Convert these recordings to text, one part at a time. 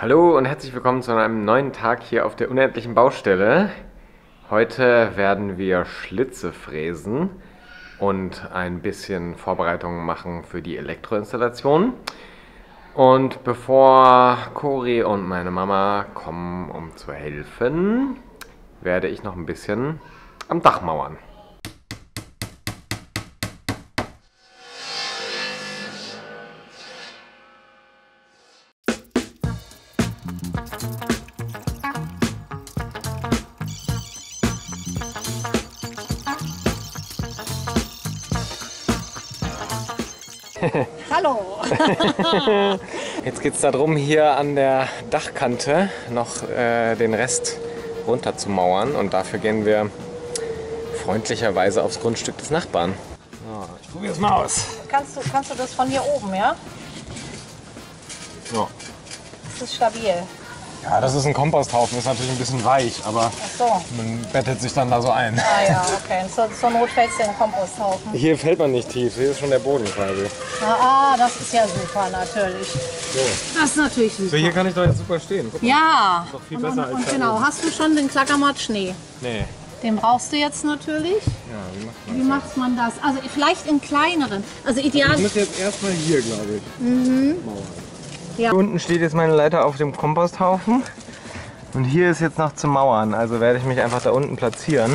Hallo und herzlich willkommen zu einem neuen Tag hier auf der unendlichen Baustelle. Heute werden wir Schlitze fräsen und ein bisschen Vorbereitungen machen für die Elektroinstallation. Und bevor Cori und meine Mama kommen, um zu helfen, werde ich noch ein bisschen am Dach mauern. Hallo! Jetzt geht es darum, hier an der Dachkante noch den Rest runter zu mauern. Und dafür gehen wir freundlicherweise aufs Grundstück des Nachbarn. So, ich probiere es mal aus. Kannst du das von hier oben, ja? So. Das ist stabil. Ja, das ist ein Komposthaufen, ist natürlich ein bisschen weich, aber Ach so. man bettet sich dann da so ein. Ah ja, okay. Zur Not fällst du in den Komposthaufen. Hier fällt man nicht tief, hier ist schon der Boden quasi. Das ist ja super, natürlich. So. Das ist natürlich super. So, hier kann ich doch jetzt super stehen. Guck mal. Ja! Doch viel besser als da genau, oben. hast du schon den Klackermatt Schnee? Nee. Den brauchst du jetzt natürlich. Ja, Wie macht man das? Also vielleicht in kleineren. Also ideal. Ich muss jetzt erstmal hier, glaube ich, mauern. Ja. Hier unten steht jetzt meine Leiter auf dem Komposthaufen. Und hier ist jetzt noch zu mauern, also werde ich mich einfach da unten platzieren.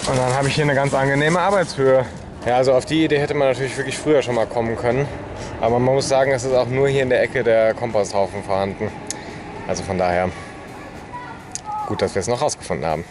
Und dann habe ich hier eine ganz angenehme Arbeitshöhe. Ja, also auf die Idee hätte man natürlich wirklich früher schon mal kommen können. Aber man muss sagen, es ist auch nur hier in der Ecke der Komposthaufen vorhanden. Also von daher gut, dass wir es noch rausgefunden haben.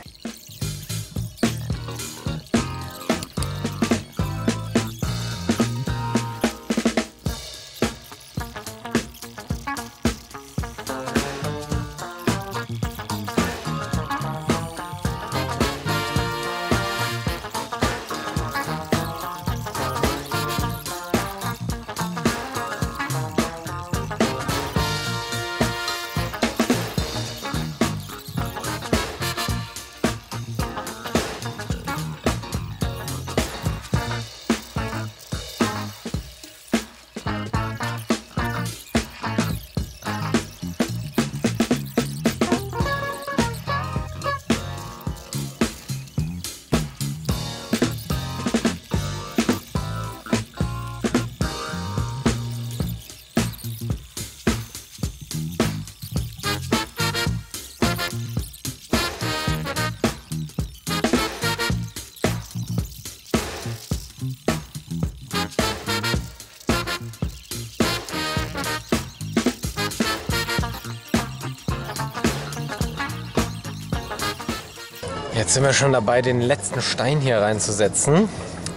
Jetzt sind wir schon dabei, den letzten Stein hier reinzusetzen.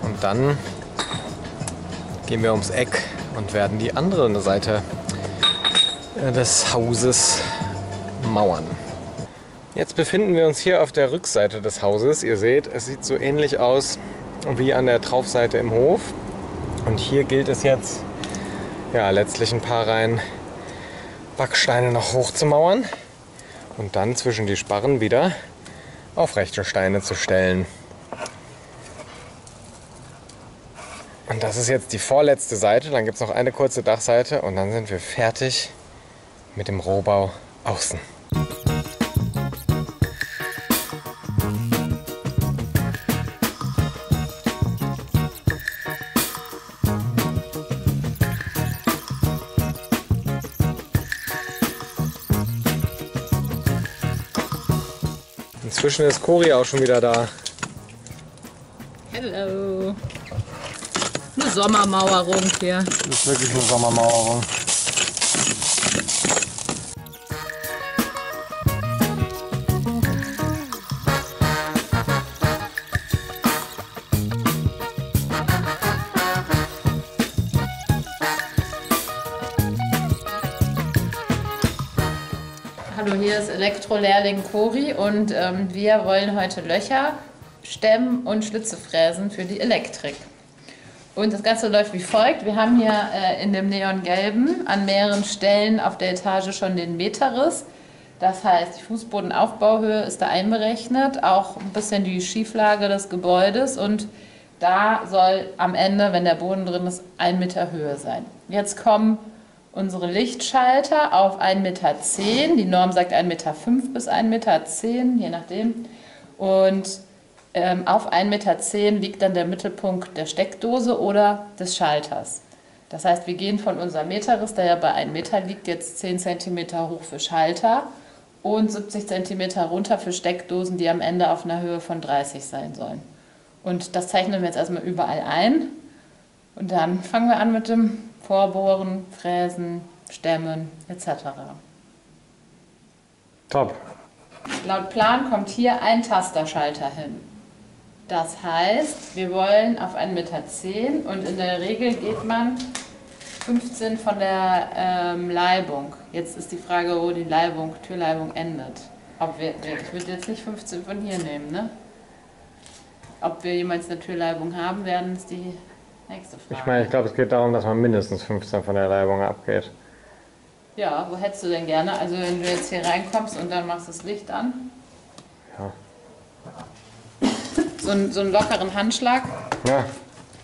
Und dann gehen wir ums Eck und werden die andere Seite des Hauses mauern. Jetzt befinden wir uns hier auf der Rückseite des Hauses. Ihr seht, es sieht so ähnlich aus wie an der Traufseite im Hof. Und hier gilt es jetzt, ja, letztlich ein paar Reihen Backsteine noch hochzumauern und dann zwischen die Sparren wieder aufrechte Steine zu stellen. Und das ist jetzt die vorletzte Seite, dann gibt es noch eine kurze Dachseite und dann sind wir fertig mit dem Rohbau außen. Inzwischen ist Cori auch schon wieder da. Hallo. Eine Sommermauerung hier. Das ist wirklich eine Sommermauerung. Hallo, hier ist Elektrolehrling Cori und wir wollen heute Löcher stemmen und Schlitze fräsen für die Elektrik. Und das Ganze läuft wie folgt. Wir haben hier in dem Neongelben an mehreren Stellen auf der Etage schon den Meterriss. Das heißt, die Fußbodenaufbauhöhe ist da einberechnet, auch ein bisschen die Schieflage des Gebäudes und da soll am Ende, wenn der Boden drin ist, 1 Meter Höhe sein. Jetzt kommen unsere Lichtschalter auf 1,10 Meter. Die Norm sagt 1,5 Meter bis 1,10 Meter, je nachdem. Und auf 1,10 Meter liegt dann der Mittelpunkt der Steckdose oder des Schalters. Das heißt, wir gehen von unserem Meterriss, der ja bei 1 Meter liegt, jetzt 10 cm hoch für Schalter und 70 cm runter für Steckdosen, die am Ende auf einer Höhe von 30 sein sollen. Und das zeichnen wir jetzt erstmal überall ein. Und dann fangen wir an mit dem Vorbohren, Fräsen, Stemmen etc. Top. Laut Plan kommt hier ein Tasterschalter hin. Das heißt, wir wollen auf 1,10 Meter und in der Regel geht man 15 von der Leibung. Jetzt ist die Frage, wo die Türleibung endet. Ich würde jetzt nicht 15 von hier nehmen, ne? Ob wir jemals eine Türleibung haben werden, ist die nächste Frage. Ich glaube, es geht darum, dass man mindestens 15 von der Leibung abgeht. Ja, wo hättest du denn gerne? Also wenn du jetzt hier reinkommst und dann machst du das Licht an. Ja. So einen lockeren Handschlag. Ja.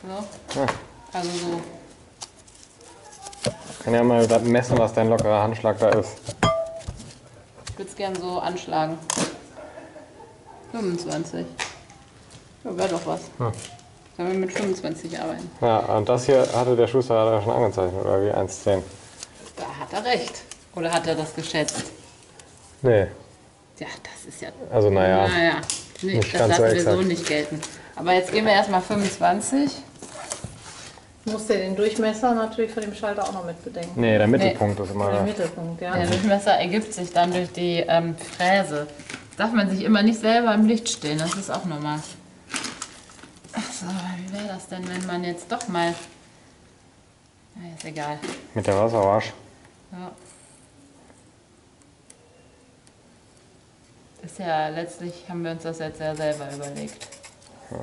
So. Ja. Also so. Ich kann ja mal messen, was dein lockerer Handschlag da ist. Ich würde es gerne so anschlagen. 25. Ja, wäre doch was. Hm. Sollen wir mit 25 arbeiten? Ja, und das hier hatte der Schuster gerade schon angezeichnet, oder wie? 1,10. Da hat er recht. Oder hat er das geschätzt? Nee. Ja, das ist ja... Also naja. Naja, nee, nicht das ganz so lassen wir exakt. so nicht gelten. Aber jetzt gehen wir erstmal 25. Musst du den Durchmesser natürlich von dem Schalter auch noch mit bedenken. Nee, der Mittelpunkt ist immer Der da. Mittelpunkt, ja. Der Durchmesser ergibt sich dann durch die Fräse. Darf man sich immer nicht selber im Licht stehen, das ist auch normal. Achso, wie wäre das denn, wenn man jetzt doch mal... Na, ist egal. Mit der Wasserwasch. Ja. Ist ja, letztlich haben wir uns das jetzt ja selber überlegt. Ja.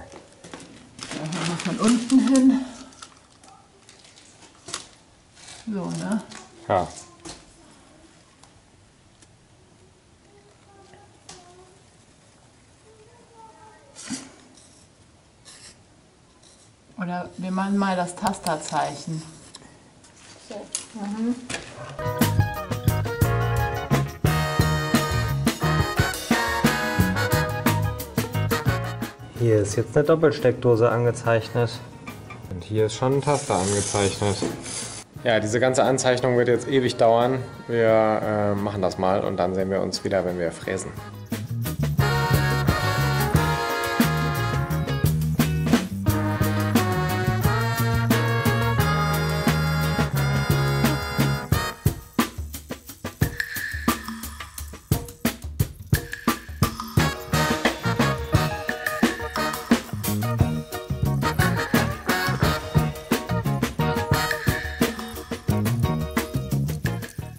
Dann macht man unten hin. So, ne? Ja. Oder wir machen mal das Tasterzeichen. So. Mhm. Hier ist jetzt eine Doppelsteckdose angezeichnet. Und hier ist schon ein Taster angezeichnet. Ja, diese ganze Anzeichnung wird jetzt ewig dauern. Wir machen das mal und dann sehen wir uns wieder, wenn wir fräsen.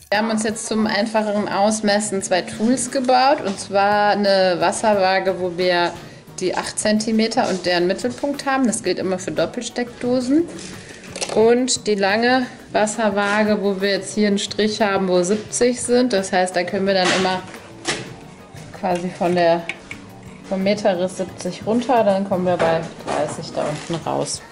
Wir haben uns jetzt zum einfacheren Ausmessen 2 Tools gebaut, und zwar eine Wasserwaage, wo wir die 8 cm und deren Mittelpunkt haben. Das gilt immer für Doppelsteckdosen. Und die lange Wasserwaage, wo wir jetzt hier einen Strich haben, wo 70 sind. Das heißt, da können wir dann immer quasi vom Meterriss 70 runter, dann kommen wir bei 30 da unten raus.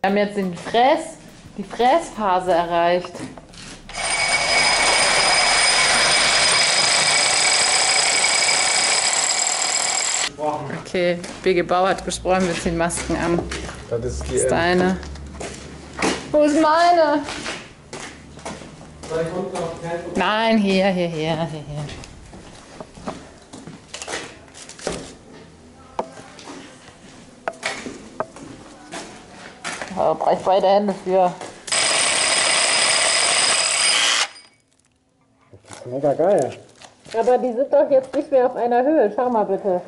Wir haben jetzt die Fräsphase erreicht. Okay, BG Bau hat gesprochen, wir ziehen Masken an. Das ist Das ist deine. Wo ist meine? Nein, hier. Da brauche ich beide Hände für. Mega geil. Aber die sind doch jetzt nicht mehr auf einer Höhe. Schau mal bitte.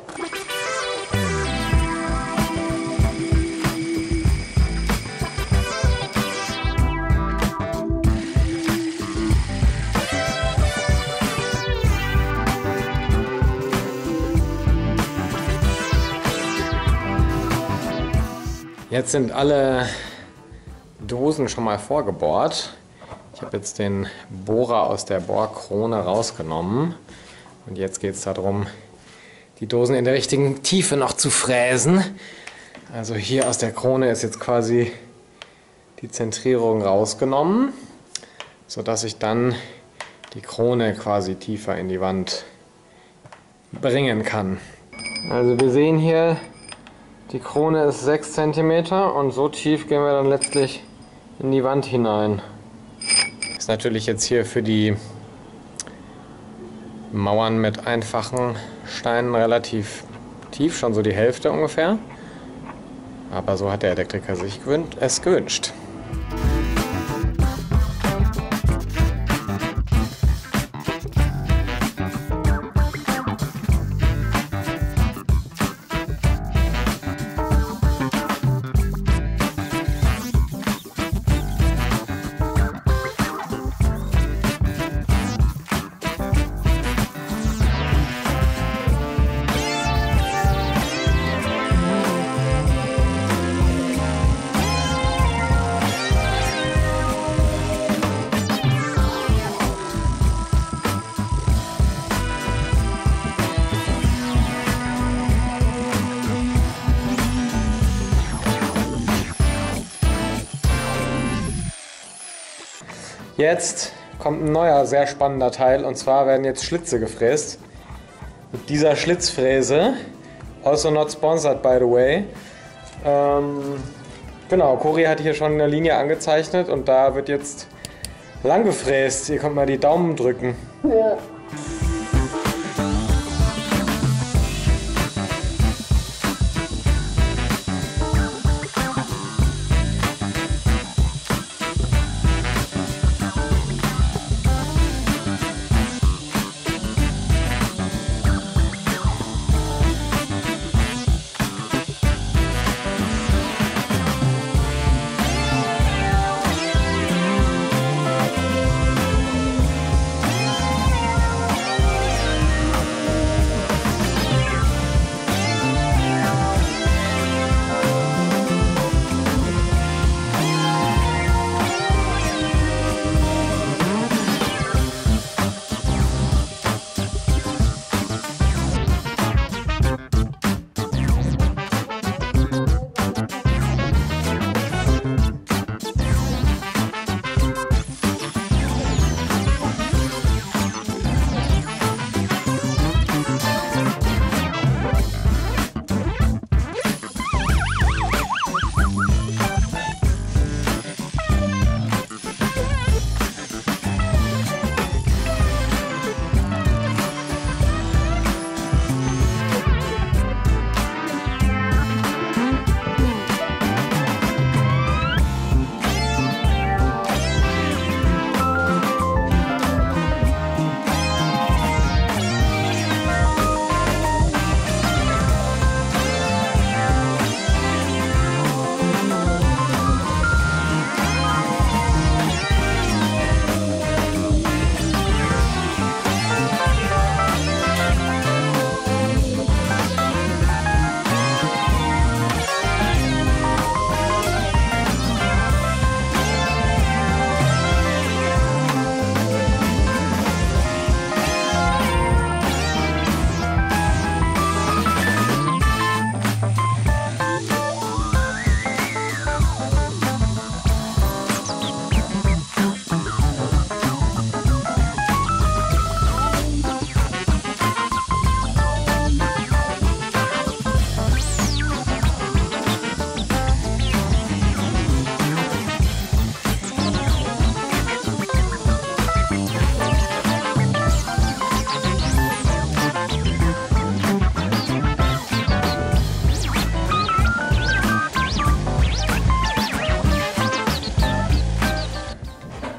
Jetzt sind alle Dosen schon mal vorgebohrt. Ich habe jetzt den Bohrer aus der Bohrkrone rausgenommen. Und jetzt geht es darum, die Dosen in der richtigen Tiefe noch zu fräsen. Also hier aus der Krone ist jetzt quasi die Zentrierung rausgenommen, sodass ich dann die Krone quasi tiefer in die Wand bringen kann. Also wir sehen hier, die Krone ist 6 cm und so tief gehen wir dann letztlich in die Wand hinein. Ist natürlich jetzt hier für die Mauern mit einfachen Steinen relativ tief, schon so die Hälfte ungefähr. Aber so hat der Elektriker sich es gewünscht. Jetzt kommt ein neuer, sehr spannender Teil, und zwar werden jetzt Schlitze gefräst. Mit dieser Schlitzfräse, also not sponsored by the way. Genau, Cori hat hier schon eine Linie angezeichnet und da wird jetzt lang gefräst. Ihr könnt mal die Daumen drücken. Ja.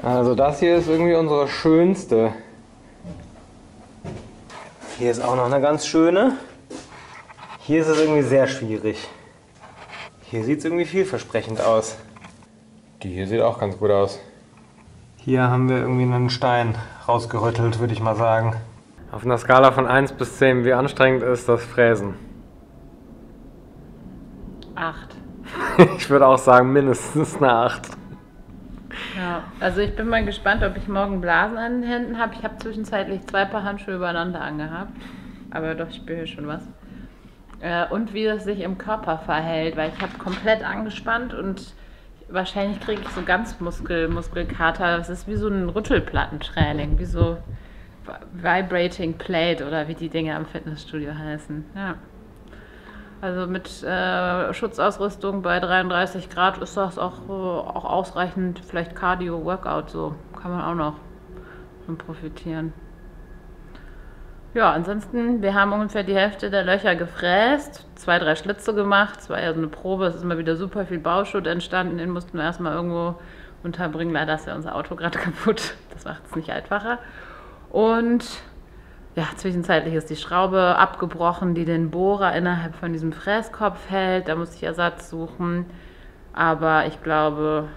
Also das hier ist irgendwie unsere schönste Hier ist auch noch eine ganz schöne. Hier ist es irgendwie sehr schwierig. Hier sieht es irgendwie vielversprechend aus. Die hier sieht auch ganz gut aus. Hier haben wir irgendwie einen Stein rausgerüttelt, würde ich mal sagen. Auf einer Skala von 1 bis 10, wie anstrengend ist das Fräsen? 8. Ich würde auch sagen, mindestens eine 8. Ja, also ich bin mal gespannt, ob ich morgen Blasen an den Händen habe. Ich habe zwischenzeitlich 2 Paar Handschuhe übereinander angehabt. Aber doch, ich spüre schon was. Und wie das sich im Körper verhält, weil ich habe komplett angespannt und wahrscheinlich kriege ich so ganz Muskelkater. Das ist wie so ein Rüttelplattentraining, wie so Vibrating Plate oder wie die Dinge am Fitnessstudio heißen. Ja. Also mit Schutzausrüstung bei 33 Grad ist das auch ausreichend, vielleicht Cardio-Workout, so kann man auch noch von profitieren. Ja, ansonsten, wir haben ungefähr die Hälfte der Löcher gefräst, 2, 3 Schlitze gemacht, es war ja so eine Probe, es ist immer wieder super viel Bauschutt entstanden, den mussten wir erstmal irgendwo unterbringen, leider ist ja unser Auto gerade kaputt, das macht es nicht einfacher. Und ja, zwischenzeitlich ist die Schraube abgebrochen, die den Bohrer innerhalb von diesem Fräskopf hält, da musste ich Ersatz suchen, aber ich glaube,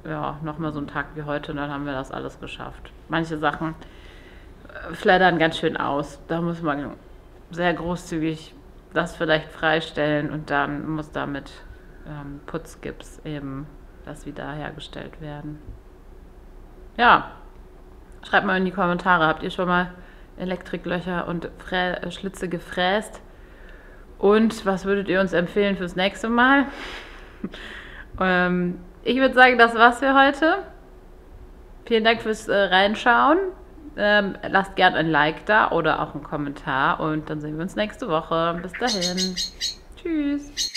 ja, nochmal so einen Tag wie heute und dann haben wir das alles geschafft. Manche Sachen flattern ganz schön aus. Da muss man sehr großzügig das vielleicht freistellen und dann muss damit Putzgips eben das wiederhergestellt werden. Ja, schreibt mal in die Kommentare, habt ihr schon mal Elektriklöcher und Schlitze gefräst? Und was würdet ihr uns empfehlen fürs nächste Mal? Ich würde sagen, das war's für heute. Vielen Dank fürs Reinschauen. Lasst gerne ein Like da oder auch einen Kommentar und dann sehen wir uns nächste Woche. Bis dahin. Tschüss.